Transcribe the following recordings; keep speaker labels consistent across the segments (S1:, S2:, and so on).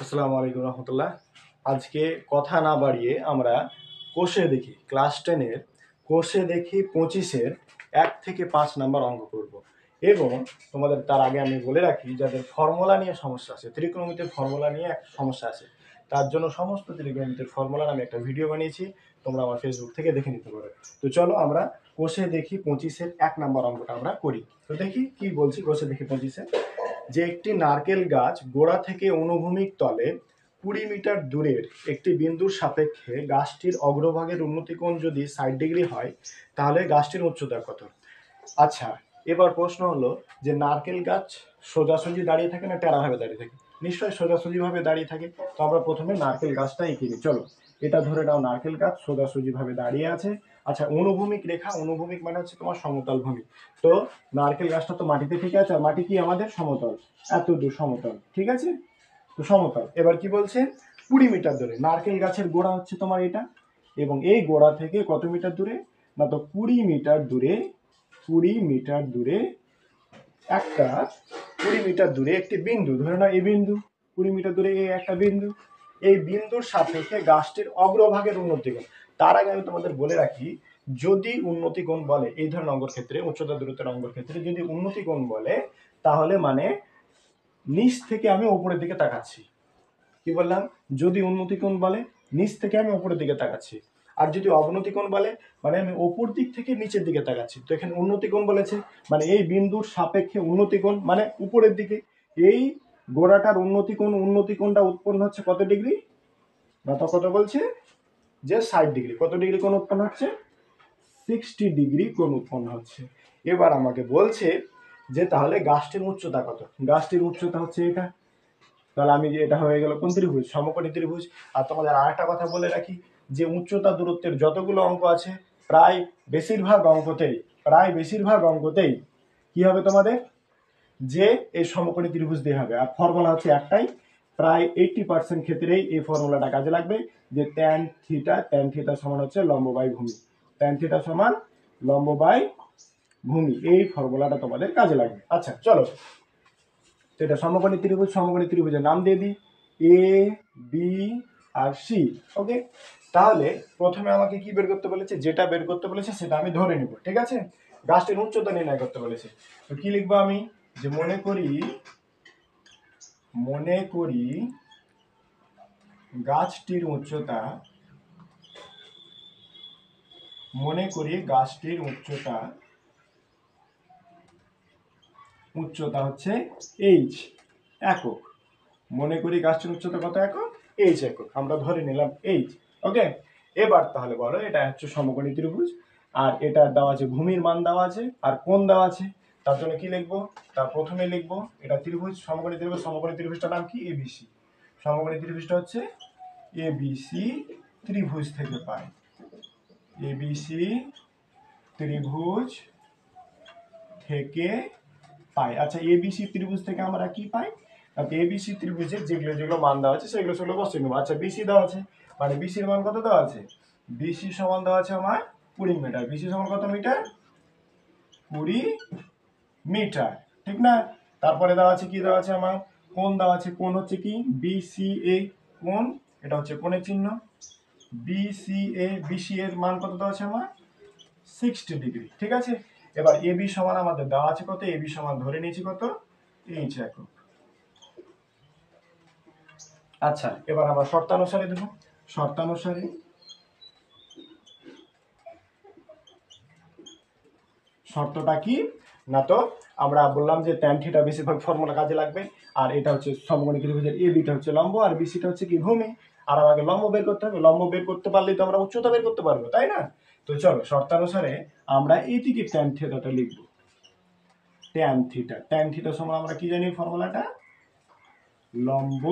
S1: আসসালামু আলাইকুম রহমতুল্লাহ। আজকে কথা না বাড়িয়ে আমরা কোষে দেখি ক্লাস 10-এর কোষে দেখি 25-এর 1 থেকে 5 নাম্বার অঙ্ক করব। এবং তোমাদের তার আগে আমি বলে রাখি, যাদের ফর্মুলা নিয়ে সমস্যা আছে, ত্রিকোণমিতির ফর্মুলা নিয়ে একটা সমস্যা আছে, তার জন্য সমস্ত ত্রিকোণমিতির ফর্মুলার আমি একটা ভিডিও বানিয়েছি, তোমরা আমার ফেসবুক থেকে দেখে নিতে পারো। তো চলো আমরা কোষে দেখি 25-এর 1 নাম্বার অঙ্কটা আমরা করি। তো দেখি কি বলছি। কোষে দেখি 25-এ যে একটি নারকেল গাছ গোড়া থেকে অনুভূমিক তলে 20 মিটার দূরের একটি বিন্দুর সাপেক্ষে গাছটির অগ্রভাগের উন্নতিকোণ যদি 60 ডিগ্রি হয়, তাহলে গাছটির উচ্চতা কত? আচ্ছা, এবার প্রশ্ন হলো যে নারকেল গাছ সোজাসুজি দাঁড়িয়ে থাকে না টেরাভাবে দাঁড়িয়ে থাকে? নিশ্চয়ই সোজাসুজি ভাবে দাঁড়িয়ে থাকে। তো আমরা প্রথমে নারকেল গাছটা এঁকে নিই। চলো, এটা ধরে নাও নারকেল গাছ সোজাসুজি ভাবে দাঁড়িয়ে আছে। আচ্ছা, অনুভূমিক রেখা, অনুভূমিক মানে হচ্ছে তোমার সমতল ভূমি। তো নারকেল গাছটা তো মাটিতে ঠিক আছে, আর মাটি কি আমাদের সমতল, এত দূর সমতল, ঠিক আছে? তো সমতল। এবার কি বলছে? 20 মিটার দূরে নারকেল গাছের গোড়া হচ্ছে তোমার এটা, এবং এই গোড়া থেকে কত মিটার দূরে? না তো 20 মিটার দূরে, 20 মিটার দূরে একটা 20 মিটার দূরে একটি বিন্দু, ধরে নাও এই বিন্দু, 20 মিটার দূরে এই একটা বিন্দু। এই বিন্দুর সাপেক্ষে গাছটির অগ্রভাগের উন্নতিকোণ। তার আগে আমি তোমাদের বলে রাখি, যদি উন্নতিকোণ বলে এই ধরনের অঙ্গের ক্ষেত্রে, উচ্চতা দূরত্বের অঙ্গের ক্ষেত্রে যদি উন্নতিকোণ বলে, তাহলে মানে নিচ থেকে আমি উপরের দিকে তাকাচ্ছি। কি বললাম? যদি উন্নতিকোণ বলে নিচ থেকে আমি উপরের দিকে তাকাচ্ছি, আর যদি অবনতিকোণ বলে মানে আমি ওপর দিক থেকে নিচের দিকে তাকাচ্ছি। তো এখানে উন্নতিকোণ বলেছে মানে এই বিন্দুর সাপেক্ষে উন্নতিকোণ মানে উপরের দিকে। এই গোড়াটার উন্নতিকোণ, উন্নতিকোণটা উৎপন্ন হচ্ছে কত ডিগ্রি? না তো কত বলছে? যে 60 ডিগ্রি। কত ডিগ্রি কোণ উৎপন্ন হচ্ছে? 60 ডিগ্রি কোণ উৎপন্ন হচ্ছে। এবার আমাকে বলছে যে তাহলে গাছটির উচ্চতা কত? গাছটির উচ্চতা হচ্ছে এটা। তাহলে আমি যে এটা হয়ে গেল কোন ত্রিভুজ? সমকোণী ত্রিভুজ। আর তোমাদের আরেকটা কথা বলে রাখি, যে উচ্চতা দূরত্বের যতগুলো অঙ্ক আছে প্রায় বেশিরভাগ অঙ্কতেই কি হবে তোমাদের? যে এই সমকোণী ত্রিভুজ দিয়ে হবে। আর ফর্মুলা হচ্ছে একটাই, প্রায় 80% ক্ষেত্রেই এই ফর্মুলাটা কাজে লাগবে, যে ট্যান থিটা সমান হচ্ছে লম্ব বাই ভূমি। ট্যান থিটা সমান লম্ব বাই ভূমি, এই ফর্মুলাটা তোমাদের কাজে লাগবে। আচ্ছা চলো, তো এটা সমকোণী ত্রিভুজ, সমকোণী ত্রিভুজের নাম দিয়ে দিই এ বি আর সি। ওকে, তাহলে প্রথমে আমাকে কি বের করতে বলেছে? যেটা বের করতে বলেছে সেটা আমি ধরে নিব, ঠিক আছে? গাছটির উচ্চতা নির্ণয় করতে বলেছে। তো কি লিখবো আমি? যে মনে করি গাছটির উচ্চতা, উচ্চতা হচ্ছে এইচ একক। মনে করি গাছটির উচ্চতা কত একক? এইচ একক। আমরা ধরে নিলাম এইচ। ওকে, এবার তাহলে বলো, এটা হচ্ছে সমকোণী ত্রিভুজ, আর এটা দেওয়া আছে ভূমির মান দেওয়া আছে, আর কোণ দেওয়া আছে। তার জন্য কি লিখবো? তার প্রথমে লিখবো এটা ত্রিভুজ, সমকোণী ত্রিভুজ। সমকোণী ত্রিভুজটার নাম কি? এবিসি। সমকোণী ত্রিভুজটা হচ্ছে এবিসি ত্রিভুজ থেকে পাই। এবিসি ত্রিভুজ থেকে পাই। আচ্ছা, এবিসি ত্রিভুজ থেকে আমরা কি পাই? এবিসি ত্রিভুজের যেগুলো মান দেওয়া আছে সেগুলো বসিয়ে নেবো। আচ্ছা, বিসি দেওয়া আছে, মানে বিসির মান কত দেওয়া আছে? বিসি সমান দেওয়া আছে আমার 20 মিটার। বিসি সমান কত মিটার? 20 মিটার, ঠিক না? তারপরে দেওয়া আছে কি? দেওয়া আছে আমার কোণ দেওয়া আছে। কোণ হচ্ছে কি? বিসিএ কোণ, এটা হচ্ছে কোণের চিহ্ন। বিসি এর মান কত দেওয়া আছে আমার? 60 ডিগ্রি, ঠিক আছে? এবার এবি সমান আমাদের দেওয়া আছে কত? এবি সমান ধরে নিয়েছি কত? এইচ একক। আচ্ছা, এবার আমরা শর্তানুসারে দেব। শর্তটা কি? না তো আমরা বললাম যে ট্যান থিটা বেশিরভাগ ফর্মুলা কাজে লাগবে, আর এটা হচ্ছে সমকোণী ত্রিভুজের এ বিটা হচ্ছে লম্ব, আর বিসিটা হচ্ছে কি? ভূমি। আর আমাকে লম্ব বের করতে হবে। লম্ব বের করতে পারলেই তো আমরা উচ্চতা বের করতে পারবো, তাই না? তো চলো, শর্তানুসারে আমরা এইদিকে ট্যান থিটাটা লিখবো। ট্যান থিটা সমান আমরা কি জানি ফর্মুলাটা? লম্ব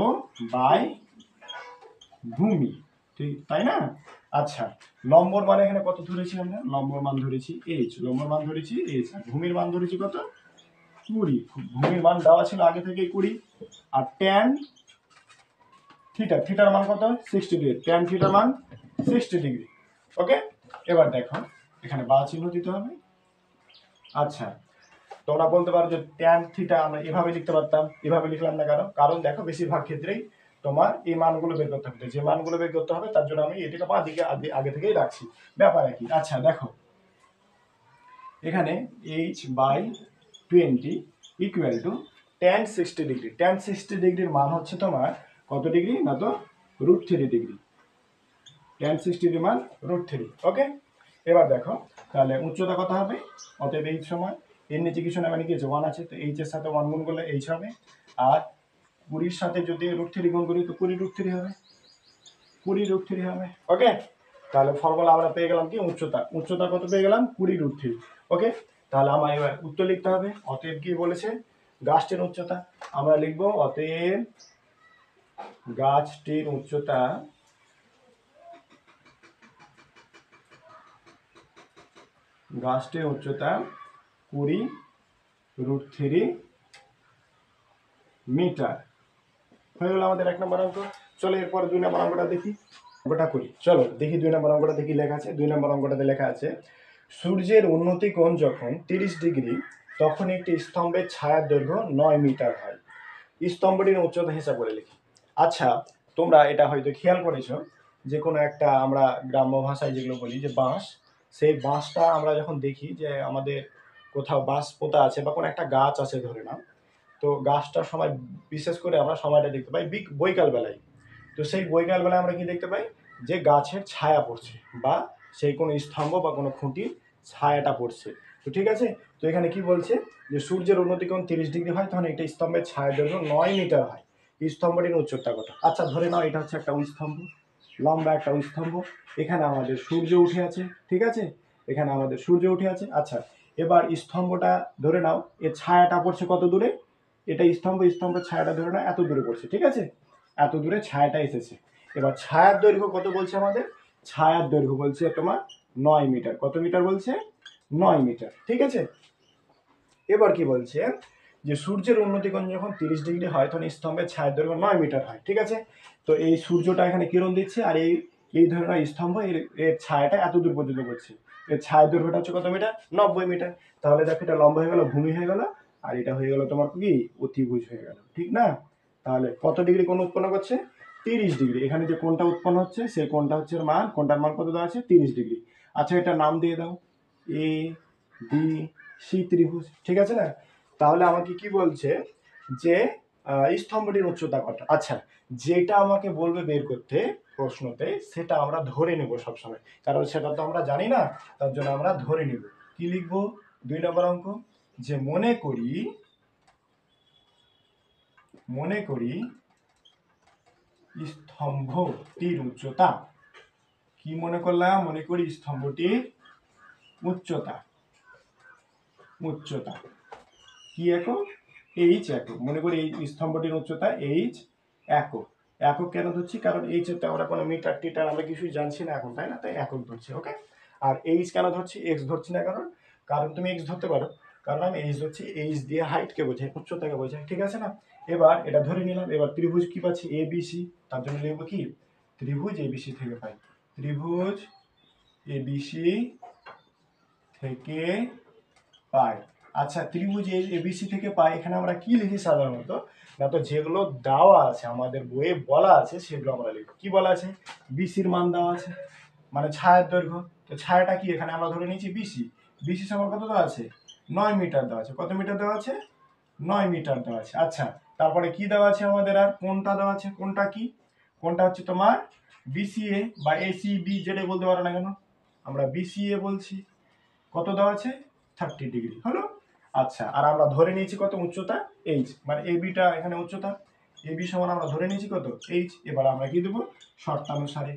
S1: বাই ভূমি, ঠিক তাই না? আচ্ছা, লম্বর মান এখানে কত ধরেছি আমরা? লম্বর মান ধরেছি এইচ, আর ভূমির মান ধরেছি কত? 20। ভূমির মান দেওয়া ছিল আগে থেকে 20। আর ট্যান থিটার মান কত? 60 ডিগ্রি। ট্যান থিটার মান 60 ডিগ্রি। ওকে, এবার দেখো এখানে বা চিহ্ন দিতে হবে। আচ্ছা, তোমরা বলতে পারো যে ট্যান থিটা আমরা এভাবে লিখতে পারতাম, এভাবে লিখলাম না কেন? কারণ দেখো বেশিরভাগ ক্ষেত্রেই তোমার এই মানগুলো বের করতে হবে। যে মানগুলো বের করতে হবে তার জন্য আমি এটাকে বাঁ দিকে আগে থেকেই রাখছি, ব্যাপার কি। আচ্ছা দেখো এখানে h/20 equal to tan 60 degree. tan 60 ডিগ্রির মান হচ্ছে তোমার কত ডিগ্রি না তো √3 ডিগ্রি। tan 60 ডিগ্রির মান √3। ওকে, এবার দেখো তাহলে উচ্চতা কত হবে, অতএব h সমান এর নিচে কিছু না মানে কি আছে 1 আছে, তো h এর সাথে 1 গুণ করলে h হবে, আর 20 এর সাথে যদি √3 গুণ করি তো 20 √3 হবে, 20 √3 হবে। ওকে, তাহলে ফর্মুলা আমরা পেয়ে গেলাম কি উচ্চতা, উচ্চতা কত পেয়ে গেলাম 20 √3। ওকে, তাহলে আমার এবার উত্তর লিখতে হবে। অতএব কি বলেছে গাছটির উচ্চতা, আমরা লিখব অতএব গাছটির উচ্চতা গাছটির উচ্চতা 20 √3 মিটার। হয়ে গেল আমাদের 1 নম্বর অঙ্ক। চলো এরপর 2 নম্বর অঙ্কটা দেখি, অঙ্কটা করি। চলো দেখি 2 নম্বর অঙ্কটা দেখি লেখা আছে। 2 নম্বর অঙ্কটাতে লেখা আছে সূর্যের উন্নতি কোণ যখন 30 ডিগ্রি তখন একটি স্তম্ভের ছায়ার দৈর্ঘ্য 9 মিটার হয়। স্তম্ভটির উচ্চতা হিসাব করে লিখি। আচ্ছা তোমরা এটা হয়তো খেয়াল করেছো যে কোনো একটা আমরা গ্রাম্য ভাষায় যেগুলো বলি যে বাঁশ, সেই বাঁশটা আমরা যখন দেখি যে আমাদের কোথাও বাঁশ পোতা আছে বা কোনো একটা গাছ আছে ধরে নাও, তো গাছটার সময় বিশেষ করে আমরা সময়টা দেখতে পাই বৈকাল বেলায়। তো সেই বৈকাল বেলায় আমরা কি দেখতে পাই যে গাছের ছায়া পড়ছে বা সেই কোনো স্তম্ভ বা কোনো খুঁটির ছায়াটা পড়ছে। তো ঠিক আছে, তো এখানে কি বলছে যে সূর্যের উন্নতিকোণ 30 ডিগ্রি হয় তখন একটা স্তম্ভের ছায়া দৈর্ঘ্য 9 মিটার হয়। স্তম্ভটির উচ্চতা কত? আচ্ছা ধরে নাও এটা হচ্ছে একটা স্তম্ভ, লম্বা একটা স্তম্ভ, এখানে আমাদের সূর্য উঠে আছে, ঠিক আছে, এখানে আমাদের সূর্য উঠে আছে। আচ্ছা এবার স্তম্ভটা ধরে নাও এর ছায়াটা পড়ছে কত দূরে, এটা স্তম্ভের ছায়াটা ধরে নাও এত দূরে পড়ছে, ঠিক আছে, এত দূরে ছায়াটা এসেছে। এবার ছায়ার দৈর্ঘ্য কত বলছে আমাদের, ছায়ার দৈর্ঘ্য বলছে তোমার 9 মিটার। কত মিটার বলছে? 9 মিটার, ঠিক আছে। এবার কি বলছে যে সূর্যের উন্নতিকোণ যখন 30 ডিগ্রি হয় তখন স্তম্ভের ছায়ার দৈর্ঘ্য 9 মিটার হয়, ঠিক আছে। তো এই সূর্যটা এখানে কিরণ দিচ্ছে আর এই ধরনের স্তম্ভ এর ছায়াটা এত দূর পর্যন্ত পড়ছে, এর ছায়ার দৈর্ঘ্যটা হচ্ছে কত মিটার? 90 মিটার। তাহলে দেখো এটা লম্বা হয়ে গেল, ভূমি হয়ে গেল, আর এটা হয়ে গেল তোমার কি অতিভুজ হয়ে গেল, ঠিক না। তাহলে কত ডিগ্রি কোণ উৎপন্ন করছে? 30 ডিগ্রি। এখানে যে কোণটা উৎপন্ন হচ্ছে সেই কোণটা হচ্ছে মান, কোণটার মান কত দেওয়া আছে? 30 ডিগ্রি। আচ্ছা এটা নাম দিয়ে দাও এ বি সি ত্রিভুজ, ঠিক আছে না। তাহলে আমাকে কি বলছে যে স্তম্ভটির উচ্চতা কত। আচ্ছা যেটা আমাকে বলবে বের করতে প্রশ্নতে সেটা আমরা ধরে নেব সবসময়, কারণ সেটা তো আমরা জানি না, তার জন্য আমরা ধরে নেব। কি লিখবো 2 নম্বর অঙ্ক, যে মনে করি স্তম্ভটির উচ্চতা। কি মনে করলাম? মনে করি স্তম্ভটির উচ্চতা কি একক? এইচ একক। মনে করি এই স্তম্ভটির উচ্চতা এইচ একক। একক কেন ধরছি? কারণ এইচ এর তো আমরা কোনো মিটার টিটার আমরা কিছুই জানছি না এখন, তাই না, তাই একক ধরছি। ওকে, আর এইচ কেন ধরছি? এক্স ধরছি না কারণ তুমি এক্স ধরতে পারো, কারণ আমি এইচ ধরছি, এইচ দিয়ে হাইটকে বোঝায়, উচ্চতাকে বোঝায়, ঠিক আছে না। এবার এটা ধরে নিলাম। এবার ত্রিভুজ কি পাচ্ছি? এ বি সি, তার জন্য লিখবো কি ত্রিভুজ এবিসি থেকে পাই, ত্রিভুজ এবিসি থেকে পাই। আচ্ছা ত্রিভুজ এবিসি থেকে পাই, এখানে আমরা কি লিখি সাধারণত না, তো যেগুলো দেওয়া আছে আমাদের বইয়ে বলা আছে সেগুলো আমরা লিখি। কি বলা আছে? বিসির মান দেওয়া আছে, মানে ছায়ার দৈর্ঘ্য। তো ছায়াটা কি এখানে আমরা ধরে নিয়েছি বিসি, বিসি সমান কত দেওয়া আছে? 9 মিটার দেওয়া আছে। কত মিটার দেওয়া আছে? 9 মিটার দেওয়া আছে। আচ্ছা তারপরে কি দেওয়া আছে আমাদের? আর কোনটা দেওয়া আছে? কোনটা কি? কোনটা হচ্ছে তোমার বিসিএ বা এসিবি, যেটাই বলতে পারো না কেন, আমরা বিসিএ বলছি। কত দেওয়া আছে? 30 ডিগ্রি হলো। আচ্ছা আর আমরা ধরে নিয়েছি কত? উচ্চতা এইচ, মানে এবিটা এখানে উচ্চতা, এবি সমান আমরা ধরে নিয়েছি কত? এইচ। এবার আমরা কি দেবো? শর্তানুসারে।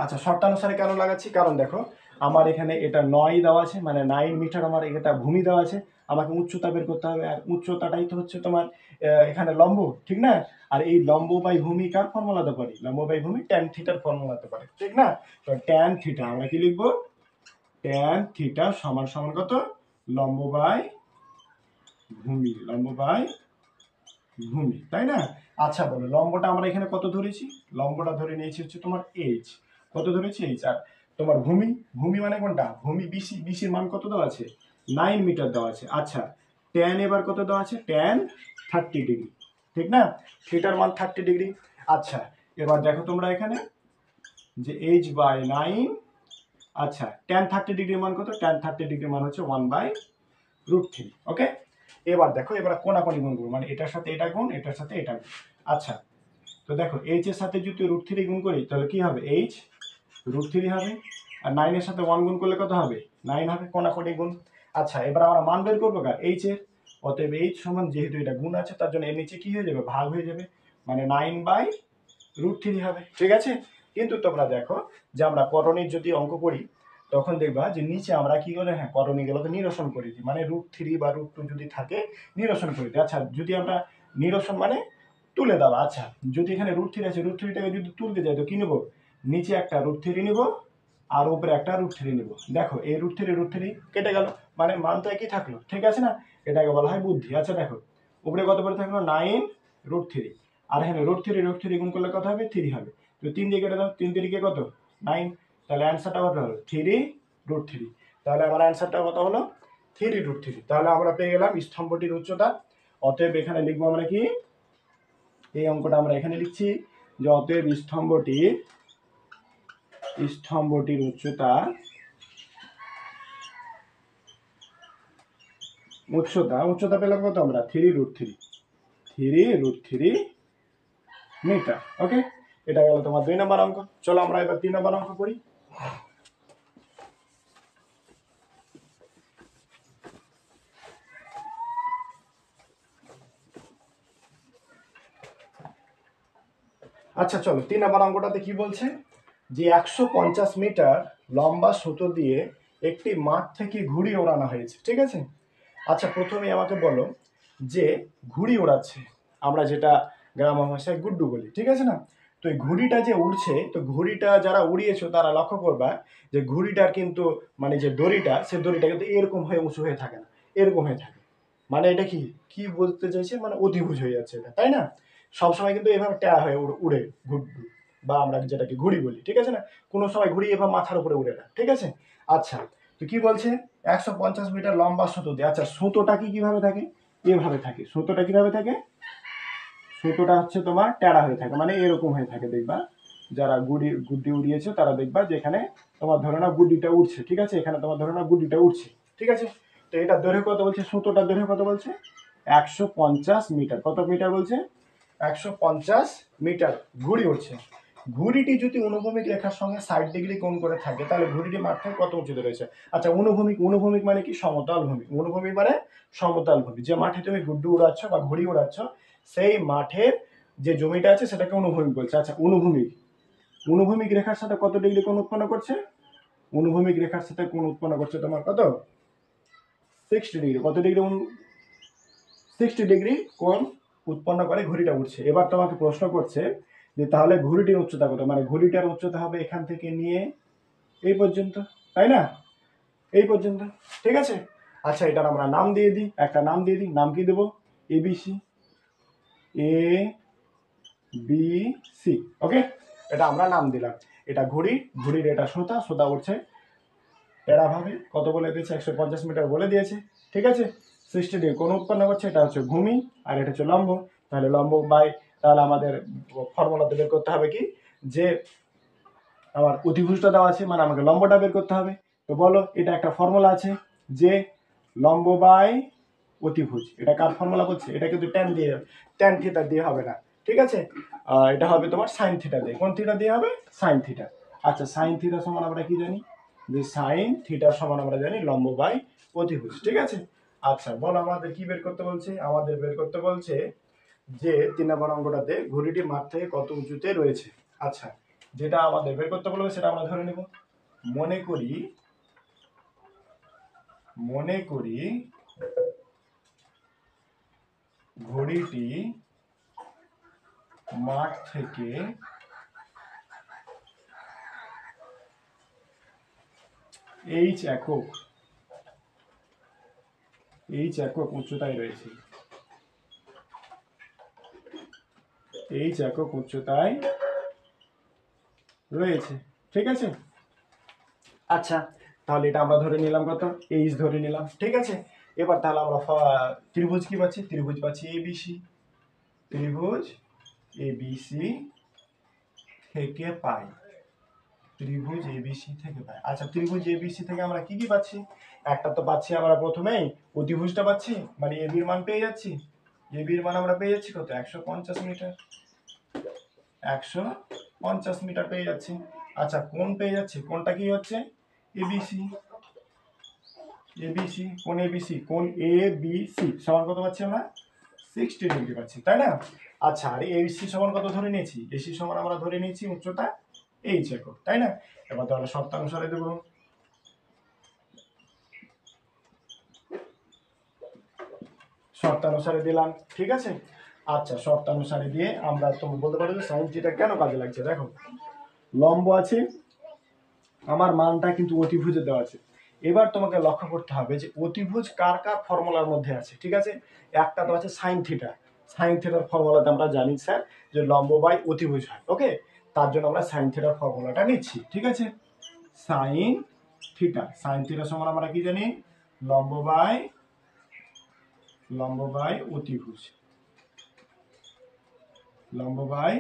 S1: আচ্ছা শর্তানুসারে কেন লাগাচ্ছি? কারণ দেখো আমার এখানে এটা 9 দেওয়া আছে, মানে 9 মিটার আমার এটা ভূমি দেওয়া আছে, আমাকে উচ্চতা বের করতে হবে, আর উচ্চতাটাই তো হচ্ছে তোমার এখানে লম্ব, ঠিক না। আর এই লম্ব বাই ভূমি কার ফর্মুলাতে পারি? লম্ব বাই ভূমি ট্যান থিটার ফর্মুলাতে পারি, ঠিক না। তো ট্যান থিটা আমরা কি লিখবো? ট্যান থিটা সমান সমান কত? লম্ব বাই ভূমি, তাই না। আচ্ছা বলো লম্বটা আমরা এখানে কত ধরেছি? লম্বটা ধরে নিয়েছি হচ্ছে তোমার এইচ। কত ধরেছি? এইচ। আর তোমার ভূমি মানে কোনটা? ভূমি বিসির মান কত দেওয়া আছে? 9 মিটার দেওয়া আছে। আচ্ছা ট্যান এবার কত দেওয়া আছে? ট্যান 30 ডিগ্রি, ঠিক না? থিটার মান 30 ডিগ্রি। আচ্ছা, এবার দেখো তোমরা এখানে যে h/9, আচ্ছা tan 30 ডিগ্রির মান কত? tan 30 ডিগ্রির মান হচ্ছে 1/√3। ওকে, এবার দেখো, এবার কোনাকুনি গুণ করবো, মানে এটার সাথে এটা গুণ, এটার সাথে এটা গুণ। আচ্ছা, তো দেখো h এর সাথে যদি √3 গুণ করি তাহলে কি হবে? h√3 হবে। আর 9 এর সাথে 1 গুণ করলে কত হবে? 9 হবে, কোনাকুনি গুণ। আচ্ছা, এবার আমরা মান বের করবো কার? h এর। অতএব h সমান, যেহেতু এটা গুণ আছে তার জন্য এর নিচে কি হয়ে যাবে? ভাগ হয়ে যাবে, মানে 9/√3 হবে, ঠিক আছে? কিন্তু তোমরা দেখো যে আমরা করণীর যদি অঙ্ক করি তখন দেখবা যে নিচে আমরা কি করে, হ্যাঁ করণীগুলোকে নিরসন করে দিই, মানে √3 বা √2 যদি থাকে নিরসন করে দিই। আচ্ছা, যদি আমরা নিরসন মানে তুলে দেওয়া, আচ্ছা যদি এখানে √3 আছে, √3টাকে যদি তুলতে যাই তো কি নেবো? নিচে একটা √3 নিব আর উপরে একটা √3 নিব। দেখো এই √3 কেটে গেল, মানে মান তো একই থাকলো, ঠিক আছে না? এটাকে বলা হয় বুদ্ধি। আচ্ছা দেখো, উপরে কত করে থাকলো? 9√3, আর এখানে √3 গুণ করলে কত হবে? 3 হবে। তো 3 দিয়ে কেটে দাও, 3 3 কত? 9। তাহলে অ্যান্সারটা কত হলো? 3√3। তাহলে আমার অ্যান্সারটা কত হলো? 3√3। তাহলে আমরা পেয়ে গেলাম স্তম্ভটির উচ্চতা। অতএব এখানে লিখবো আমরা কি? এই অঙ্কটা আমরা এখানে লিখছি যে অতএব স্তম্ভটির উচ্চতা পেলাম কত আমরা? 3√3 মিটার। ওকে, এটা গেল তোমার 2 নম্বর অঙ্ক। চলো আমরা এবার 3 নম্বর অঙ্ক করি। আচ্ছা চলো, 3 নম্বর অঙ্কটাতে কি বলছে? যে 150 মিটার লম্বা সুতো দিয়ে একটি মাঠ থেকে ঘুড়ি ওড়ানো হয়েছে, ঠিক আছে? আচ্ছা, প্রথমে আমাকে বলো যে ঘুড়ি ওড়াচ্ছে, আমরা যেটা গ্রাম ভাষায় গুড্ডু বলি, ঠিক আছে না? তো এই ঘুড়িটা যে উড়ছে, তো ঘুড়িটা যারা উড়িয়েছো তারা লক্ষ্য করবা যে ঘুড়িটার কিন্তু মানে যে দড়িটা, সে দড়িটা কিন্তু এরকম হয়ে উঁচু হয়ে থাকে না, এরকম হয়ে থাকে। মানে এটা কি কি বলতে চাইছে? মানে অতিভুজ হয়ে যাচ্ছে এটা, তাই না? সবসময় কিন্তু এভাবে টেরা হয়ে উড়ে গুড্ডু, বা আমরা যেটাকে ঘুড়ি বলি, ঠিক আছে না? কোনো সময় ঘুড়ি এভাবে মাথার উপরে উড়ে না, ঠিক আছে? আচ্ছা, তো কি বলছে? 150 মিটার লম্বা সুতো দিয়ে। আচ্ছা, সুতোটা কিভাবে থাকে? এভাবে থাকে। সুতোটা কিভাবে থাকে? সুতোটা হচ্ছে তোমার টেরা হয়ে থাকে, মানে এরকম হয়ে থাকে। দেখবা যারা গুড্ডি উড়িয়েছে তারা দেখবা যে এখানে তোমার ধরে নাও গুড্ডিটা উঠছে, ঠিক আছে? এখানে তোমার ধরে নাও গুড্ডিটা উঠছে, ঠিক আছে? তো এটা দৈর্ঘ্য কত বলছে? সুতোটার দৈর্ঘ্য কত বলছে? 150 মিটার। কত মিটার বলছে? 150 মিটার ঘুড়ি উঠছে। ঘুড়িটি যদি অনুভূমিক রেখার সঙ্গে 60 ডিগ্রি কোণ করে থাকে তাহলে ঘুড়িটি মাঠ থেকে কত উঁচুতে রয়েছে? আচ্ছা, অনুভূমিক মানে কি? সমতল ভূমি। অনুভূমিক মানে সমতল ভূমি। যে মাঠে তুমি গুড্ডু উড়াচ্ছ বা ঘুড়ি উড়াচ্ছ সেই মাঠের যে জমিটা আছে সেটাকে অনুভূমিক বলছে। আচ্ছা, অনুভূমিক রেখার সাথে কত ডিগ্রি কোণ উৎপন্ন করছে? অনুভূমিক রেখার সাথে কোণ উৎপন্ন করছে তোমার কত? 60 ডিগ্রি। কত ডিগ্রি? 60 ডিগ্রি কোণ উৎপন্ন করে ঘুড়িটা উঠছে। এবার তোমাকে প্রশ্ন করছে যে তাহলে ঘুড়িটির উচ্চতা কত? মানে ঘুড়িটার উচ্চতা হবে এখান থেকে নিয়ে এই পর্যন্ত, তাই না? এই পর্যন্ত, ঠিক আছে? আচ্ছা, এটার আমরা নাম দিয়ে দিই, একটা নাম দিয়ে দিই। নাম কি দেবো? ABC, ABC। ওকে, এটা আমরা নাম দিলাম। এটা ঘুড়ির এটা সুতা উঠছে এরা ভাবে কত বলে দিয়েছে? 150 মিটার বলে দিয়েছে, ঠিক আছে? 60 ডিগ্রি কোণ উৎপন্ন করছে, এটা হচ্ছে ভূমি আর এটা হচ্ছে লম্ব। তাহলে লম্ব বাই, তাহলে আমাদের ফর্মুলাতে বের করতে হবে কি? যে আমার অতিভুজটা দেওয়া আছে, মানে আমাকে লম্বটা বের করতে হবে। তো বলো, এটা একটা ফর্মুলা আছে যে লম্ব বাই অতিভুজ। এটা কার ফর্মুলা বলছে? এটা কিন্তু ট্যান থিটা দিয়ে হবে না, ঠিক আছে? এটা হবে তোমার সাইন থিটা দিয়ে। কোন থিটা দিয়ে হবে? Sine theta. আচ্ছা, সাইন থিটা সমান আমরা কি জানি? যে সাইন থিটা সমান আমরা জানি লম্ব বাই অতিভুজ, ঠিক আছে? আচ্ছা, বল আমাদের কি বের করতে বলছে? আমাদের বের করতে বলছে যে 3 নম্বর অঙ্কটাতে ঘুড়িটি মাঠ থেকে কত উঁচুতে রয়েছে। আচ্ছা, যেটা আমাদের বের করতে বলবে সেটা আমরা ধরে নেব। মনে করি ঘড়িটি মাঠ থেকে এইচ একক উচ্চতায় রয়েছে। এইচ একক উচ্চতায় রয়েছে, ঠিক আছে? আচ্ছা, তাহলে এটা আমরা ধরে নিলাম কত? এইচ ধরে নিলাম, ঠিক আছে? এবার তাহলে আমরা ত্রিভুজ কি পাচ্ছি? ত্রিভুজ পাচ্ছি এবিসি। ত্রিভুজ এবিসি থেকে পাই। ত্রিভুজ এবিসি থেকে পাই। আচ্ছা, ত্রিভুজ এবিসি থেকে আমরা কি কি পাচ্ছি? একটা তো পাচ্ছি আমরা প্রথমেই অতিভুজটা পাচ্ছি, মানে এবির মান পেয়ে যাচ্ছি। এবির মান আমরা পেয়ে যাচ্ছি কত? 150 মিটার। 150 মিটার পেয়ে যাচ্ছি। আচ্ছা, কোণ পেয়ে যাচ্ছি। কোণটা কি হচ্ছে? এবিসি। এবিসি কোণ এবিসি, কোণ এ বি সি সমান কত পাচ্ছি আমরা? 60 ডিগ্রি পাচ্ছি, তাই না? আচ্ছা, আর এসি সমান কত ধরে নিয়েছি? এসি সমান আমরা ধরে নিয়েছি উচ্চতা এইচ একক, তাই না? এবার তাহলে শর্তানুসারে দেবো। শর্তানুসারে দিলাম, ঠিক আছে। আচ্ছা, শর্তানুসারে দিয়ে আমরা তুমি বলতে পারো যে সাইন থিটা কেন কাজে লাগছে। দেখো, লম্ব আছে, আমার মানটা কিন্তু অতিভুজে দেওয়া আছে। এবার তোমাকে লক্ষ্য করতে হবে যে অতিভুজ কার কার ফর্মুলার মধ্যে আছে, ঠিক আছে? একটা তো আছে সাইন থিটা। সাইন থিটার ফর্মুলাতে আমরা জানি স্যার যে লম্ব বাই অতিভুজ হয়, ওকে? তার জন্য আমরা সাইন থিটার ফর্মুলাটা নিচ্ছি, ঠিক আছে? সাইন থিটা, সাইন থিটা সমান আমরা কি জানি? লম্ব বাই অতিভুজ। লম্ব বাই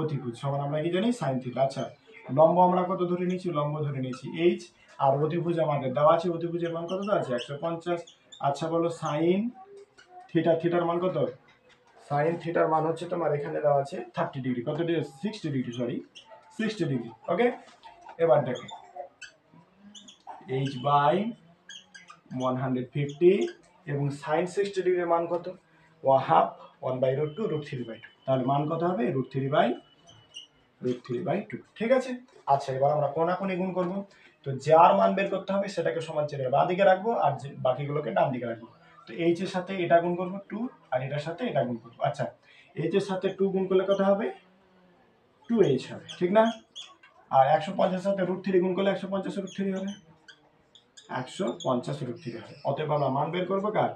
S1: অতিভুজ সমান আমরা কি জানি? Sine theta. আচ্ছা, লম্ব আমরা কত ধরে নিয়েছি? লম্ব ধরে নিয়েছি এইচ, আর অতিভুজ আমাদের দেওয়া আছে। অতিভুজের মান কত আছে? 150। আচ্ছা বলো, সাইন থিটা, থিটার মান কত? সাইন থিটার মান হচ্ছে তোমার এখানে দেওয়া আছে 30 ডিগ্রি। কত ডিগ্রি? 60 ডিগ্রি, সরি 60 ডিগ্রি, ওকে? এবার দেখো, এইচ বাই 150 এবং সাইন 60 ডিগ্রির মান কত? হাফ 1/√2 √3/2। তাহলে মান কত হবে? √3/2, ঠিক আছে? আচ্ছা, এবার আমরা কোনাকুনি গুণ করব। তো যার মান বের করতে হবে সেটাকে সমান চিহ্নের বাঁ দিকে রাখবো, আর যে বাকিগুলোকে ডান দিকে রাখবো। তো এইচ এর সাথে এটা গুণ করবো 2, আর এটার সাথে এটা গুণ করবো। আচ্ছা, এইচ এর সাথে 2 গুণ করলে কত হবে? 2h হবে, ঠিক না? আর 150 সাথে √3 গুণ করলে 150 √3 হবে। 150 √3 হবে। অতএব আমরা মান বের করবো কার?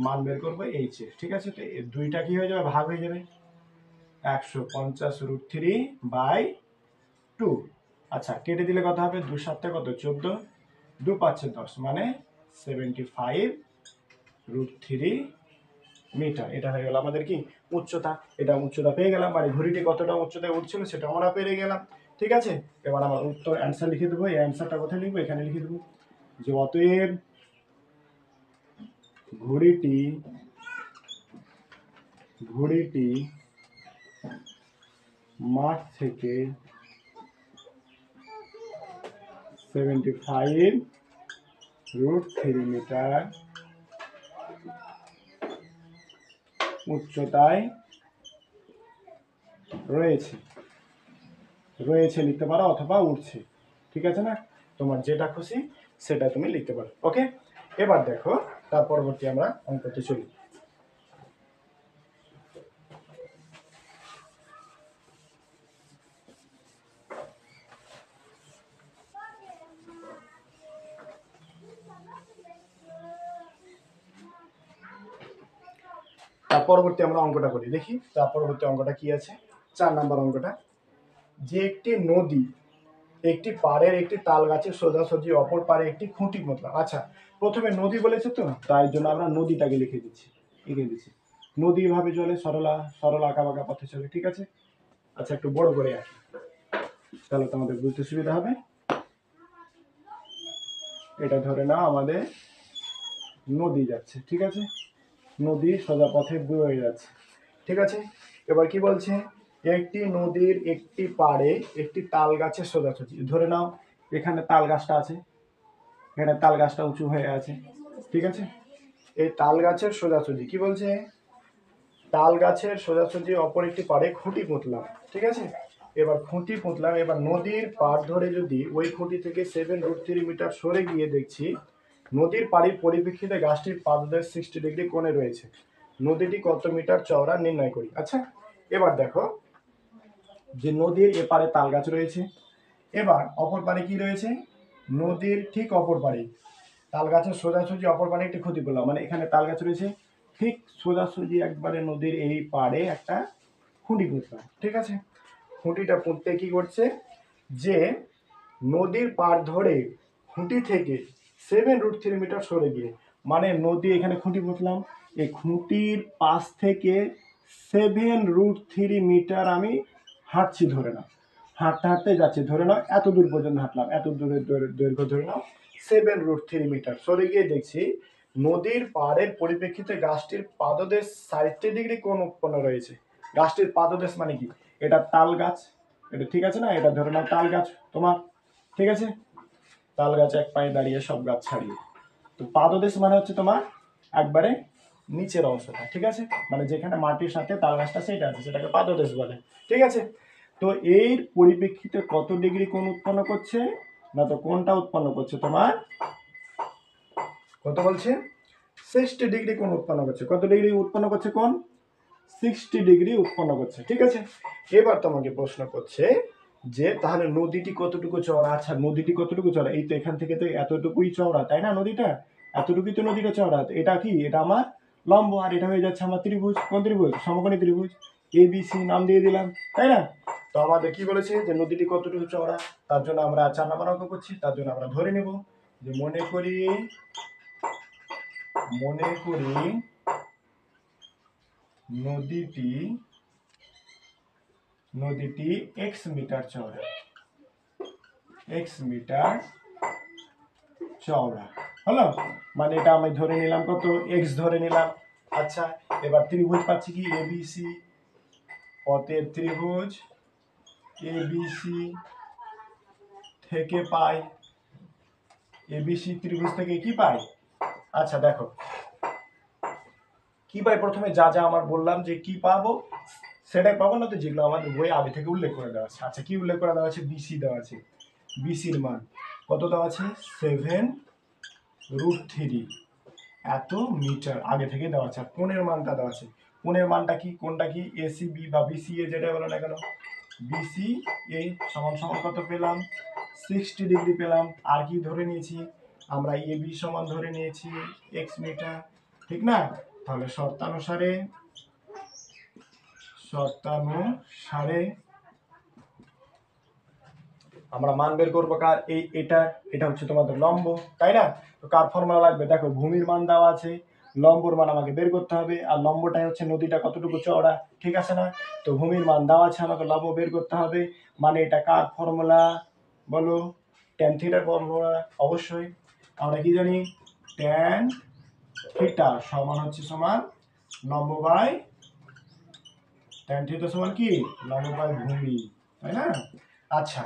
S1: মান বের করবো এইচ এর, ঠিক আছে? তো দুইটা কি হয়ে যাবে? ভাগ হয়ে যাবে। 150 √3/2। আচ্ছা, কেটে দিলে কত হবে? 2 7 কত? 14, 2 5 10, মানে 75 √3 মিটার। এটা হয়ে গেল আমাদের কি? উচ্চতা। এটা উচ্চতা পেয়ে গেলাম, মানে ঘড়িটি কতটা উচ্চতায় উঠছিল সেটা আমরা পেয়ে গেলাম, ঠিক আছে? এবার আমার উত্তর অ্যান্সার লিখে দেবো। এই অ্যান্সারটা কোথায় লিখবো? এখানে লিখে দেবো যে অতএব ঘড়িটি মাঠ থেকে 75 √3 মিটার উচ্চতায় রয়েছে লিখতে পারো, অথবা উঠছে, ঠিক আছে না? তোমার যেটা খুশি সেটা তুমি লিখতে পারো, ওকে? এবার দেখো, তার পরবর্তী আমরা অঙ্কতে চলি। তার পরবর্তী আমরা অঙ্কটা করি, দেখি তার পরবর্তী অঙ্কটা কি আছে। 4 নাম্বার অঙ্কটা, যে একটি নদী একটি পাড়ের একটি তাল গাছের সোজাসুজি অপর পাড়ে একটি খুঁটি পুঁতলাম। আচ্ছা, প্রথমে নদী বলেছে তো, তাই জন্য আমরা নদীটাকে লিখে দিচ্ছি। নদী ভাবে চলে, সরল আঁকা বাঁকা পথে চলে, ঠিক আছে? আচ্ছা, একটু বড় করে আঁকি, তাহলে তোমাদের বুঝতে সুবিধা হবে। এটা ধরে নাও আমাদের নদী যাচ্ছে, ঠিক আছে? নদী সোজা পথে বয়ে যাচ্ছে, ঠিক আছে? এবার কি বলছে? একটি নদীর একটি পাড়ে একটি তাল গাছের সোজাসুজি, ধরে নাও এখানে তাল গাছটা আছে, এখানে তাল গাছটা উঁচু হয়ে আছে, ঠিক আছে? এই তাল গাছের সোজাসুজি কি বলছে? তাল গাছের সোজাসুজি অপর একটি পাড়ে খুঁটি পুঁতলাম, ঠিক আছে? এবার খুঁটি পুঁতলাম, এবার নদীর পাড় ধরে যদি ওই খুঁটি থেকে 7 √3 মিটার সরে গিয়ে দেখছি নদীর পাড়ির পরিপ্রেক্ষিতে গাছটির পাদদেশ 60 ডিগ্রি কোণে রয়েছে। নদীটি কত মিটার চওড়া নির্ণয় করি। আচ্ছা, এবার দেখো যে নদীর এপারে তাল গাছ রয়েছে, এবার অপর পারে কি রয়েছে? নদীর ঠিক অপর পারে তাল গাছের সোজাসুজি অপর পারে একটি খুঁটি করলাম, মানে এখানে তাল গাছ রয়েছে, ঠিক সোজাসুজি একবারে নদীর এই পাড়ে একটা খুঁটি পুঁতলাম, ঠিক আছে? খুঁটিটা পুঁততে কি করছে? যে নদীর পাড় ধরে খুঁটি থেকে 7 √3 মিটার সরে গিয়ে, মানে নদী এখানে খুঁটি পুঁতলাম, এই খুঁটির পাশ থেকে 7√3 মিটার আমি হাঁটছি ধরে নাও, হাঁটতে হাঁটতে যাচ্ছি ধরে নাও, এত দূর পর্যন্ত হাঁটলাম, এত দূরের দৈর্ঘ্য ধরে নাও 7√3 মিটার। সরে গিয়ে দেখছি নদীর পাড়ের পরিপ্রেক্ষিতে গাছটির পাদদেশ 60 ডিগ্রি কোণ উৎপন্ন রয়েছে। গাছটির পাদদেশ মানে কি? এটা তাল গাছ, এটা ঠিক আছে না, এটা ধরে নাও তাল গাছ তোমার, ঠিক আছে, তাল গাছ এক পায়ে দাঁড়িয়ে সব গাছ ছাড়িয়ে। তো পাদদেশ মানে হচ্ছে তোমার একবারে নিচের অংশটা, ঠিক আছে, মানে যেখানে মাটির সাথে তাল গাছটা সেটা আছে, সেটাকে পাদদেশ বলে, ঠিক আছে। তো এর পরিপ্রেক্ষিতে কত ডিগ্রি কোণ উৎপন্ন করছে? না তো কোণটা উৎপন্ন করছে তোমার কত বলছে? 60 ডিগ্রি কোণ উৎপন্ন করছে। কত ডিগ্রি উৎপন্ন করছে কোণ? 60 ডিগ্রি উৎপন্ন করছে, ঠিক আছে। এবার তোমাকে প্রশ্ন করছে যে তাহলে নদীটি কতটুকু চওড়া? আচ্ছা, নদীটি কতটুকু চওড়া? এই তো এখান থেকে তো এতটুকুই চওড়া, তাই না? নদীটা এতটুকুই তো নদীটা চওড়া। এটা কি? এটা আমার লম্ব, আর এটা হয়ে যাচ্ছে আমার ত্রিভুজ। কোন ত্রিভুজ? সমকোণী ত্রিভুজ। ABC নাম দিয়ে দিলাম, তাই না? তো আমাদের কি বলেছে যে নদীটি কতটুকু চওড়া? তার জন্য আমরা 4 নম্বর অঙ্ক করছি, তার জন্য আমরা ধরে নেব যে মনে করি নদীটি x মিটার চওড়া, x মিটার চওড়া হলো, মানে এটা আমি ধরে নিলাম কত? x ধরে নিলাম। আচ্ছা, এবার ত্রিভুজ পাচ্ছি কি? ABC। অতএব ত্রিভুজ ABC থেকে পাই, ABC ত্রিভুজ থেকে কি পাই? আচ্ছা দেখো কি পাই, প্রথমে যা যা আমার বললাম যে কি পাবো সেটাই পাবো, না তো যেগুলো আমাদের বই আগে থেকে উল্লেখ করে দেওয়া আছে। আচ্ছা, কি উল্লেখ করে দেওয়া আছে? বিসি দেওয়া আছে। বিসির মান কত দেওয়া আছে? 7√3 এত মিটার আগে থেকে দেওয়া আছে। আর কোণের মানটা দেওয়া আছে। কোণের মানটা কি? কোণটা কি? এসিবি বা বিসিএ যেটা বলো না কেন, বিসিএ সমান সমান কত পেলাম? 60 ডিগ্রি পেলাম। আর কি ধরে নিয়েছি আমরা? এবি সমান ধরে নিয়েছি x মিটার, ঠিক না? তাহলে শর্তানুসারে আমরা মান বের করবো কার? এটা হচ্ছে তোমাদের লম্ব, তাই না? তো কার ফর্মুলা লাগবে? দেখো ভূমির মান দেওয়া আছে, লম্বর মান আমাকে বের করতে হবে, আর লম্বটাই হচ্ছে নদীটা কতটুকু চওড়া, ঠিক আছে না? তো ভূমির মান দেওয়া আছে, আমাকে লম্ব বের করতে হবে, মানে এটা কার ফর্মুলা বলো? ট্যান থিটার ফর্মুলা। অবশ্যই আমরা কি জানি? ট্যান থিটা সমান হচ্ছে সমান লম্ব বাই ট্যান থিটা সমান কি? লম্ব বাই ভূমি, তাই না? আচ্ছা,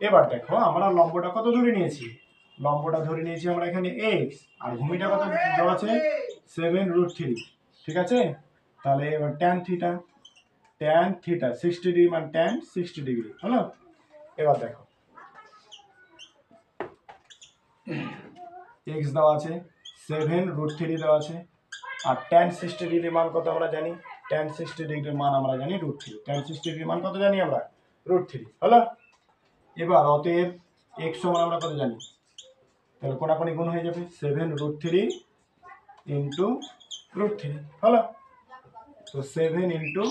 S1: এবার দেখো আমরা লম্বটা কত ধরে নিয়েছি? লম্বটা ধরে নিয়েছি আমরা এখানে x, আর ভূমিটা কত দেওয়া আছে? 7√3, ঠিক আছে। তাহলে এবার ট্যান থিটা 60 ডিগ্রি, মানে ট্যান 60 ডিগ্রি হলো। এবার দেখো x দেওয়া আছে, 7√3 দেওয়া আছে, আর ট্যান 60 ডিগ্রির মান কত আমরা জানি? ট্যান 60 ডিগ্রির মান আমরা জানি √3। ট্যান 60 ডিগ্রির মান কত জানি আমরা? √3 হলো। এবার অতএব x সমান আমরা কত জানি? তাহলে কোনাকুনি গুণ হয়ে যাবে, 7√3 ইন্টু √3 হলো। তো 7 ইন্টু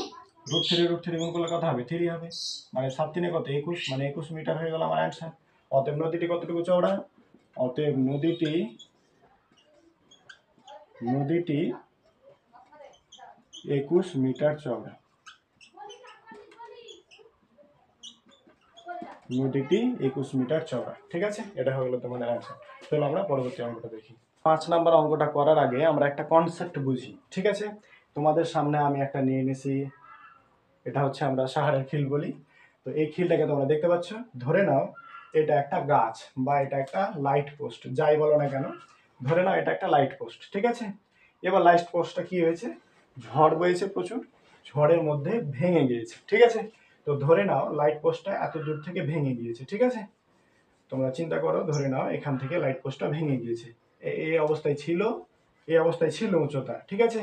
S1: √3 গুণ করলে কত হবে? 3 হবে, মানে 7 3 কত? 21, মানে 21 মিটার হয়ে গেল আমার অ্যান্সার। অতএব নদীটি কতটুকু চওড়া? অতএব নদীটি 21 মিটার চওড়া। নদীটি 21 মিটার চওড়া, ঠিক আছে। এটা হয়ে গেল তোমাদের অ্যান্সার। চলো আমরা পরবর্তী অঙ্কটা দেখি। 5 নাম্বার অঙ্কটা করার আগে আমরা একটা কনসেপ্ট বুঝি, ঠিক আছে। তোমাদের সামনে আমি একটা নিয়ে এনেছি, এটা হচ্ছে আমরা সাহারের খিল বলি। তো এই খিলটাকে তোমরা দেখতে পাচ্ছ, ধরে নাও এটা একটা গাছ বা এটা একটা লাইট পোস্ট, যাই বলো না কেন, ধরে নাও এটা একটা লাইট পোস্ট, ঠিক আছে। এবার লাইট পোস্টটা কি হয়েছে? ঝড় বয়েছে প্রচুর, ঝড়ের মধ্যে ভেঙে গিয়েছে, ঠিক আছে। তো ধরে নাও লাইট পোস্টটা এত দূর থেকে ভেঙে গিয়েছে, ঠিক আছে। তোমরা চিন্তা করো, ধরে নাও এখান থেকে লাইট পোস্টটা ভেঙে গিয়েছে, এই অবস্থায় ছিল, এই অবস্থায় ছিল উচ্চতা, ঠিক আছে।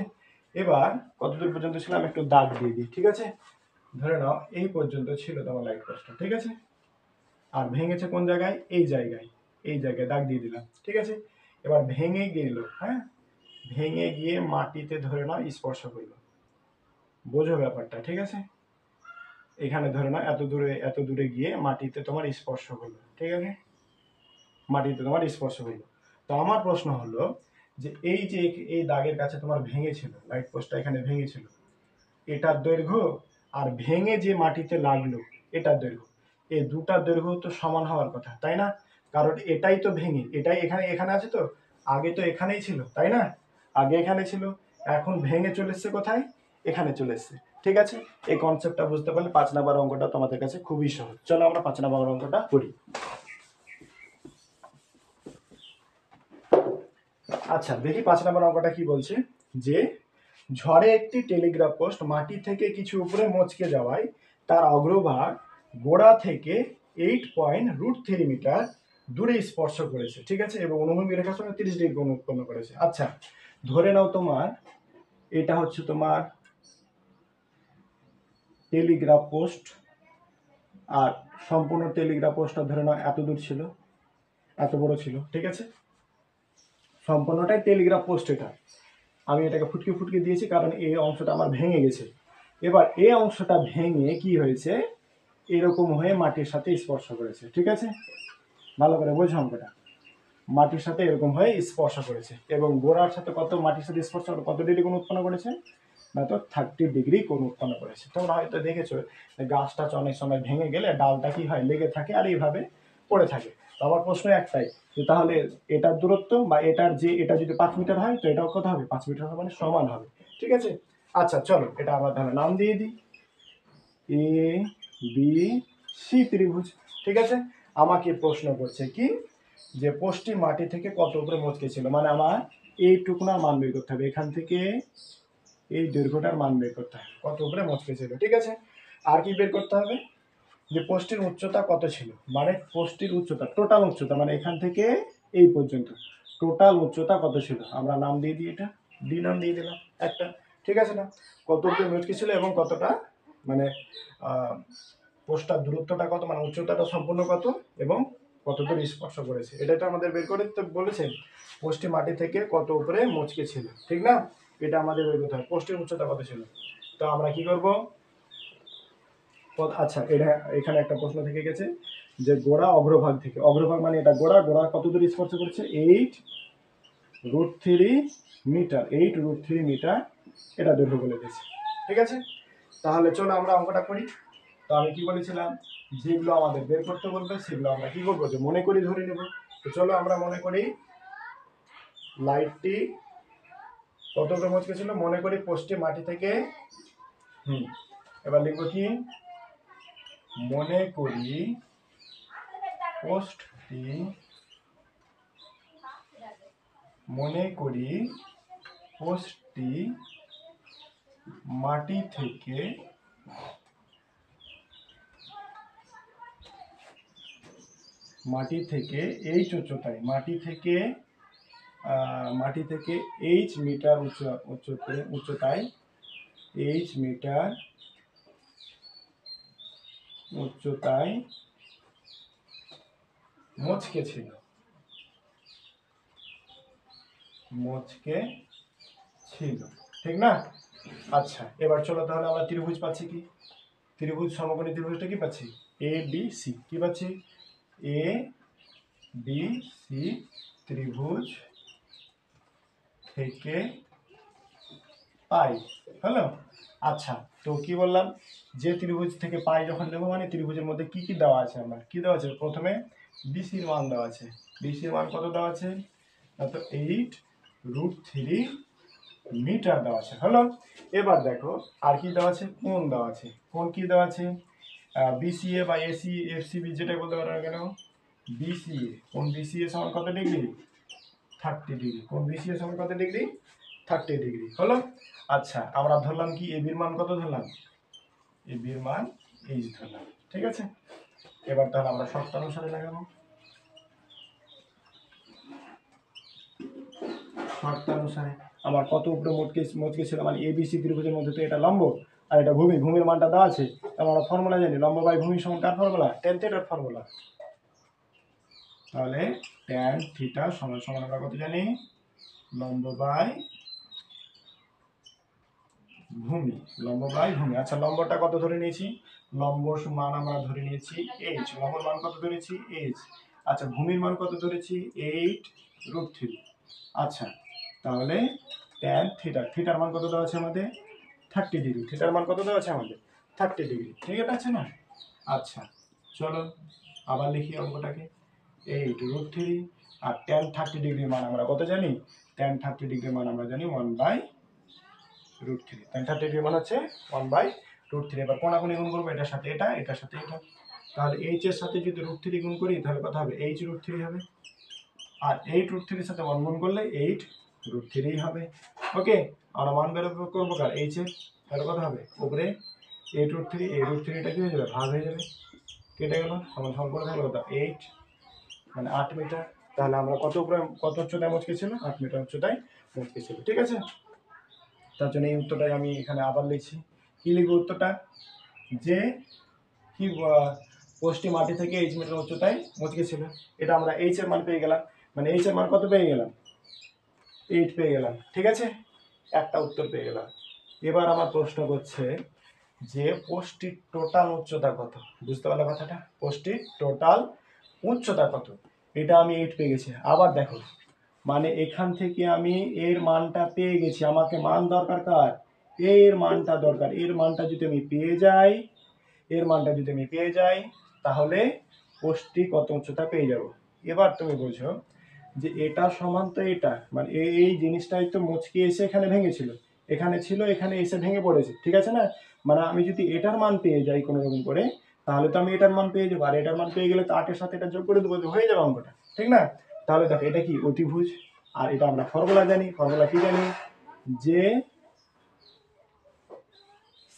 S1: এবার কতদূর পর্যন্ত ছিল আমি একটু দাগ দিয়ে দিই, ঠিক আছে। ধরে নাও এই পর্যন্ত ছিল তোমার লাইট পোস্টটা, ঠিক আছে। আর ভেঙেছে কোন জায়গায়? এই জায়গায়, এই জায়গায় দাগ দিয়ে দিলাম, ঠিক আছে। এবার ভেঙে গেল, হ্যাঁ, ভেঙে গিয়ে মাটিতে ধরে নাও স্পর্শ করলো, বোঝো ব্যাপারটা, ঠিক আছে। এখানে ধরে নাও এত দূরে গিয়ে মাটিতে তোমার স্পর্শ করলো, ঠিক আছে, মাটিতে তোমার স্পর্শ করলো। তো আমার প্রশ্ন হলো যে এই যে এই দাগের কাছে তোমার ভেঙেছিল, লাইট পোস্টটা এখানে ভেঙেছিল, এটার দৈর্ঘ্য আর ভেঙে যে মাটিতে লাগলো এটার দৈর্ঘ্য, এই দুটার দৈর্ঘ্য তো সমান হওয়ার কথা, তাই না? কারণ এটাই তো ভেঙে, এটাই এখানে এখানে আছে, তো আগে তো এখানেই ছিল, তাই না? আগে এখানে ছিল, এখন ভেঙে চলে এসছে কোথায়? এখানে চলে এসছে। ঠিক আছে, এই কনসেপ্টটা বুঝতে পারলে 5 নাম্বার অঙ্কটা তোমাদের কাছে খুবই সহজ। চলো আমরা 5 নাম্বার অঙ্কটা করি। আচ্ছা দেখি 5 নাম্বার অঙ্কটা কি বলছে, যে ঝড়ে একটি টেলিগ্রাফ পোস্ট মাটি থেকে কিছু উপরে মচকে যাওয়ায় তার অগ্রভাগ গোড়া থেকে 8.3 মিটার দূরে স্পর্শ করেছে। ঠিক আছে, এবং অনুভূমিক রেখার সঙ্গে 30 ডিগ্রি কোণ উৎপন্ন করেছে। আচ্ছা ধরে নাও তোমার এটা হচ্ছে তোমার টেলিগ্রাফ পোস্ট, আর সম্পূর্ণ টেলিগ্রাফ পোস্টটা ধরে নাও এত দূর ছিল, এত বড় ছিল। ঠিক আছে, সম্পূর্ণটাই টেলিগ্রাফ পোস্ট। এটা আমি এটাকে ফুটকে ফুটকে দিয়েছি কারণ এই অংশটা আমার ভেঙে গেছে। এবার এই অংশটা ভেঙে কি হয়েছে, এরকম হয়ে মাটির সাথে স্পর্শ করেছে। ঠিক আছে, ভালো করে বোঝো অঙ্কটা, মাটির সাথে এরকম হয়ে স্পর্শ করেছে এবং গোড়ার সাথে কত মাটির সাথে স্পর্শ করে কত ডিগ্রি কোণ উৎপন্ন করেছে, না তো 30 ডিগ্রি কোণ উৎপন্ন করেছে। তোমরা হয়তো দেখেছো গাছটা অনেক সময় ভেঙে গেলে ডালটা কি হয়, লেগে থাকে আর এইভাবে পড়ে থাকে। তো আমার প্রশ্ন একটাই, যে তাহলে এটার দূরত্ব বা এটার যে এটা যদি 5 মিটার হয় তো এটাও কত হবে, 5 মিটার হবে, মানে সমান হবে। ঠিক আছে, আচ্ছা চলো এটা আমরা তাহলে নাম দিয়ে দিই এ বি সি ত্রিভুজ। ঠিক আছে, আমাকে প্রশ্ন করছে কি, যে পোস্টটি মাটি থেকে কত উপরে মচকে ছিল, মানে আমার এইটুকুনার মান বের করতে হবে, এখান থেকে এই দৈর্ঘ্যটার মান বের করতে হবে, কত উপরে মচকে ছিল। ঠিক আছে, আর কি বের করতে হবে, যে পোস্টের উচ্চতা কত ছিল, মানে পোস্টের উচ্চতা টোটাল উচ্চতা, মানে এখান থেকে এই পর্যন্ত টোটাল উচ্চতা কত ছিল। আমরা নাম দিয়ে দিই, এটা ডি নাম দিয়ে দিলাম একটা। ঠিক আছে না, কত উপরে মচকে ছিল এবং কতটা, মানে পোস্টটার দূরত্বটা কত, মানে উচ্চতাটা সম্পূর্ণ কত এবং কত দূর স্পর্শ করেছে, এটাই তো আমাদের বের করে তো বলেছেন। পোস্টটি মাটি থেকে কত উপরে মচকে ছিল, ঠিক না? এটা আমাদের বের করতে হবে, পোস্টের উচ্চতা কত ছিল। তো আমরা কি করব, আচ্ছা এটা এখানে একটা প্রশ্ন থেকে গেছে, যে গোড়া অগ্রভাগ থেকে, অগ্রভাগ মানে এটা গোড়া, গোড়া কত দূর স্পর্শ করেছে, 8√3 মিটার, 8√3 মিটার এটা দৈর্ঘ্য বলে দিয়েছে। ঠিক আছে, তাহলে চলো আমরা অঙ্কটা করি। তো আমি কি বলেছিলাম, যেগুলো আমাদের বের করতে বলবে সেগুলো আমরা কি করবো, যে মনে করি ধরে নেব। তো চলো আমরা মনে করি লাইটটি কত উপরে মচকে ছিল, মনে করি পোস্টে মাটি থেকে এবার লিখবো কি, মনে করি পোস্টটি, মনে করি পোস্টটি মাটি থেকে এইচ উচ্চতায়, মাটি থেকে এইচ মিটার উচ্চতায়, এইচ মিটার উচ্চতায় মচকে ছিল, ঠিক না? আচ্ছা এবার চলো তাহলে আমরা ত্রিভুজ পাচ্ছি কি, ত্রিভুজ সমকোণী ত্রিভুজটা কি পাচ্ছি, এ বি সি, কি পাচ্ছি, এ বি সি ত্রিভুজ থেকে পাই, হলো। আচ্ছা তো কি বললাম, যে ত্রিভুজ থেকে পাই যখন দেবো, মানে ত্রিভুজের মধ্যে কি কি দেওয়া আছে, আমার কি দেওয়া আছে, প্রথমে বিসির মান দেওয়া আছে, বিসির মান কত দেওয়া আছে, তো 8√3 মিটার দেওয়া আছে, হলো। এবার দেখো আর কি দেওয়া আছে, কোণ দেওয়া আছে, কোণ কি দেওয়া আছে, বিসিএ বা এসি এফসিবি যেটাই বলতে পারো না কেন, বিসিএ, কোণ বিসিএ সমান কত ডিগ্রি, 30 ডিগ্রি, কোণ বিসিএ সমান কত ডিগ্রি, 30 ডিগ্রি, হলো। আচ্ছা আমরা ধরলাম কি, এ বির মান কত ধরলাম, এ বির মান এইচ ধরলাম। ঠিক আছে, এবার তাহলে আমরা শর্তানুসারে লাগাবো, শর্তানুসারে আমার কত উপরে মচকে ছিল, মানে এবিসি ত্রিভুজের মধ্যে তো এটা লম্ব আর এটা ভূমি, ভূমির মানটা দেওয়া আছে, আমরা ফর্মুলা জানি, লম্ব বাই ভূমি সমান কার ফর্মুলা, ট্যান থিটার ফর্মুলা। তাহলে ট্যান থিটা সমান সমান আমরা কত জানি, লম্ব বাই ভূমি, লম্ব বাই ভূমি। আচ্ছা লম্বটা কত ধরে নিয়েছি, লম্ব মান আমরা ধরে নিয়েছি এইচ, লম্বর মান কত ধরেছি এইচ। আচ্ছা ভূমির মান কত ধরেছি, 8√3। আচ্ছা তাহলে ট্যান থিটা, থিটার মান কত দেওয়া আছে আমাদের 30 ডিগ্রি, থিটার মান কত দেওয়া আছে আমাদের 30 ডিগ্রি, ঠিক আছে না? আচ্ছা চলো আবার লিখি অঙ্কটাকে, 8√3 আর ট্যান 30 ডিগ্রির মান আমরা কত জানি, ট্যান 30 ডিগ্রির মান আমরা জানি 1/√3, ট্যান 30 ডিগ্রির মান হচ্ছে 1/√3। এবার কোনাকুনি গুণ করবো, এটার সাথে এটা, এটার সাথে এটা, তাহলে এইচ এর সাথে যদি √3 গুণ করি তাহলে কত হবে, h√3 হবে, আর 8√3 এর সাথে 1 গুণ করলে 8√3 হবে। ওকে, আমরা মান বের করবো কার, এইচ এর, তাহলে কত হবে উপরে 8√3, 8√3টা কি হয়ে যাবে, ভাগ হয়ে যাবে, কেটে গেল, সমান সমান করে থাকলে কত 8, মানে 8 মিটার। তাহলে আমরা কত উপরে, কত উচ্চতায় মুচকে ছিল, 8 মিটার উচ্চতায় মুচকে ছিল, ঠিক আছে? তার জন্য এই উত্তরটাই আমি এখানে আবার লিখছি। কি লিখবো উত্তরটা, যে কি পোস্টটি মাটি থেকে 8 মিটার উচ্চতায় মুচকে ছিল, এটা আমরা এইচ এর মান পেয়ে গেলাম, মানে এইচ এর মান কত পেয়ে গেলাম, 8 পেয়ে গেলাম, ঠিক আছে? একটা উত্তর পেয়ে গেলাম। এবার আমার প্রশ্ন করছে যে পোস্টটির টোটাল উচ্চতা কত, বুঝতে পারলে কথাটা, পোস্টটির টোটাল উচ্চতা কত, এটা আমি 8 পেয়ে গেছি। আবার দেখো, মানে এখান থেকে আমি এর মানটা পেয়ে গেছি, আমাকে মান দরকার কার, এর মানটা দরকার, এর মানটা যদি আমি পেয়ে যাই, এর মানটা যদি আমি পেয়ে যাই তাহলে পোস্টটি কত উচ্চতা পেয়ে যাব। এবার তুমি বোঝো যে এটা সমান তো এটা, মানে এই জিনিসটাই তো মুচকি এসে এখানে ভেঙেছিল, এখানে ছিল, এখানে এসে ভেঙে পড়েছে, ঠিক আছে না? মানে আমি যদি এটার মান পেয়ে যাই কোনো রকম করে, তাহলে তো আমি এটার মান পেয়ে যাবো, আর এটার মান পেয়ে গেলে তো 8-এর সাথে এটা যোগ করে দেবো, হয়ে যাবে অঙ্কটা, ঠিক না? তাহলে দেখো এটা কি অতিভুজ, আর এটা আমরা ফর্মুলা জানি, ফর্মুলা কি জানি, যে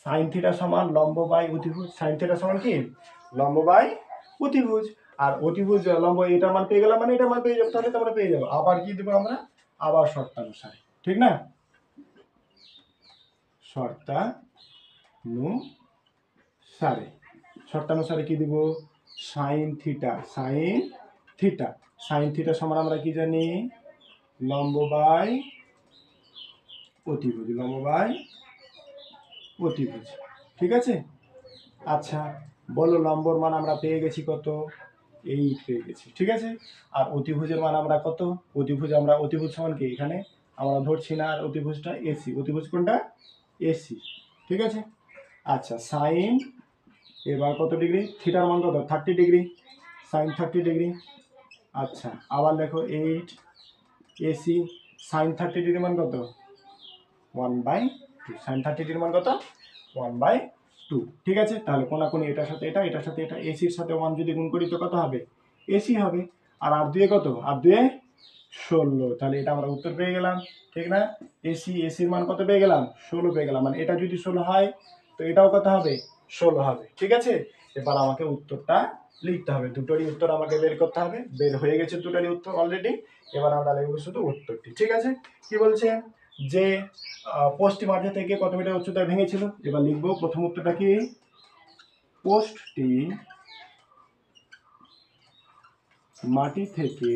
S1: সাইন থিটা সমান লম্ব বাই অতিভুজ, সাইন থিটা সমান কি লম্ব বাই অতিভুজ, আর অতিভুজ লম্ব এটার মান পেয়ে গেলাম, মানে এটার মান পেয়ে যাবো, তাহলে তো আমরা পেয়ে যাবো। আবার কি দেবো আমরা, আবার শর্তানুসারে, ঠিক না? শর্তানুসারে, শর্তানুসারে কি দিব, sine theta, sine theta, sine theta সমান আমরা কি জানি, লম্ব বাই অতিভুজ, লম্ব বাই অতিভুজ, ঠিক আছে? আচ্ছা বলো, লম্বর মান আমরা পেয়ে গেছি কত, 8 পেয়ে গেছি, ঠিক আছে? আর অতিভুজের মান আমরা কত, অতিভুজ আমরা, অতিভুজ সমান কি এখানে আমরা ধরছি না, আর অতিভুজটা এসি, অতিভুজ কোনটা, এসি, ঠিক আছে? আচ্ছা সাইন, এবার কত ডিগ্রি, থিটার মান কত 30 ডিগ্রি, সাইন 30 ডিগ্রি। আচ্ছা আবার দেখো 8 এসি, সাইন 30 ডিগ্রি মান কত 1/2, সাইন 30 ডিগ্রি মান কত 1/2, ঠিক আছে? তাহলে কোনাকুনি এটার সাথে এটা, এটার সাথে এটা, এসির সাথে 1 যদি গুণ করি তো কত হবে, এসি হবে, আর 8 কত, 8 16, তাহলে এটা আমরা উত্তর পেয়ে গেলাম, ঠিক না? এসি, এসির মান কত পেয়ে গেলাম, 16 পেয়ে গেলাম, মানে এটা যদি 16 হয় তো এটাও কত হবে, 16 হবে, ঠিক আছে? এবার আমাকে উত্তরটা লিখতে হবে, দুটোরই উত্তর আমাকে বের করতে হবে, বের হয়ে গেছে দুটোরই উত্তর অলরেডি। এবার আমরা লিখবো শুধু উত্তরটি, ঠিক আছে? কি বলছে, যে পোস্টটি মাটি থেকে কত মিটার উচ্চতায় ভেঙেছিল। এবার লিখবো প্রথম উত্তরটা কি, পোস্টটি মাটি থেকে,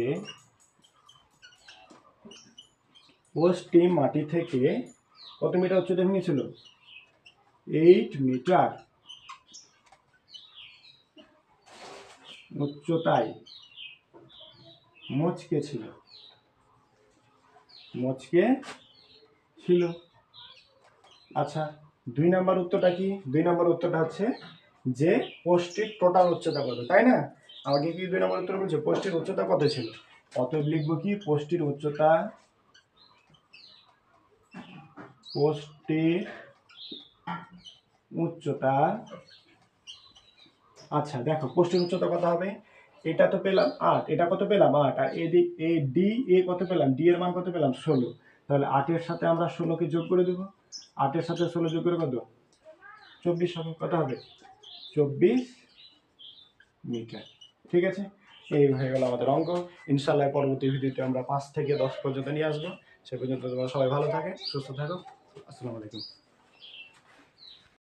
S1: পোস্টটি মাটি থেকে কত মিটার উচ্চতায় ভেঙেছিল, 8 মিটার উচ্চতায় মুচকে ছিল, মুচকে ছিল। আচ্ছা 2 নম্বর উত্তরটা কি, 2 নম্বর উত্তরটা হচ্ছে যে পোস্টটির টোটাল উচ্চতা কত, তাই না? আমাকে কি 2 নম্বর উত্তর বলছে পোস্টটির উচ্চতা কত ছিল, অতএব লিখবো কি পোস্টটির উচ্চতা, পোস্টটির উচ্চতা। আচ্ছা দেখো পোস্টের উচ্চতা কত হবে, এটা তো পেলাম 8, এটা কত পেলাম 8, আর এদিক এ ডি এ কত পেলাম, ডি এর মান কত পেলাম 16, তাহলে 8 এর সাথে আমরা 16 কে যোগ করে দেব, 8 এর সাথে 16 যোগ করে কত 24 হবে, কত হবে 24 মিটার, ঠিক আছে? এই হয়ে গেল আমাদের অঙ্ক। ইনশাআল্লাহ পরবর্তী ভিডিওতে আমরা 5 থেকে 10 পর্যন্ত নিয়ে আসবো। সে পর্যন্ত তোমরা সবাই ভালো থাকে, সুস্থ থাকো। আসসালামু আলাইকুম।